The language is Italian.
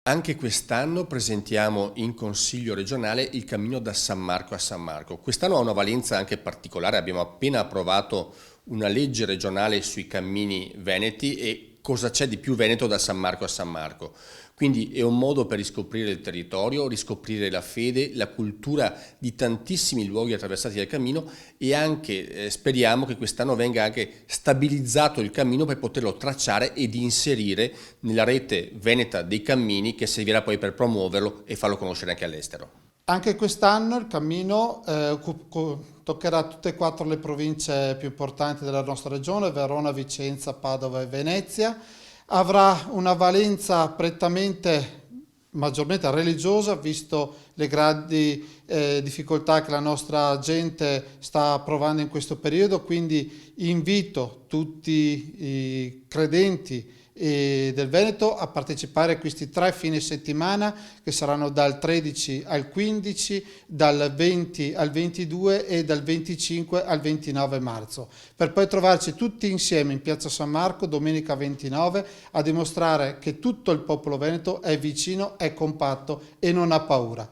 Anche quest'anno presentiamo in Consiglio regionale il cammino da San Marco a San Marco. Quest'anno ha una valenza anche particolare, abbiamo appena approvato una legge regionale sui cammini veneti e cosa c'è di più veneto da San Marco a San Marco. Quindi è un modo per riscoprire il territorio, riscoprire la fede, la cultura di tantissimi luoghi attraversati dal cammino e anche speriamo che quest'anno venga anche stabilizzato il cammino per poterlo tracciare ed inserire nella rete veneta dei cammini che servirà poi per promuoverlo e farlo conoscere anche all'estero. Anche quest'anno il cammino toccherà tutte e quattro le province più importanti della nostra regione: Verona, Vicenza, Padova e Venezia. Avrà una valenza prettamente maggiormente religiosa, visto le grandi difficoltà che la nostra gente sta provando in questo periodo, quindi invito tutti i credenti del Veneto a partecipare a questi 3 fine settimana che saranno dal 13 al 15, dal 20 al 22 e dal 25 al 29 marzo, per poi trovarci tutti insieme in Piazza San Marco domenica 29 a dimostrare che tutto il popolo veneto è vicino, è compatto e non ha paura.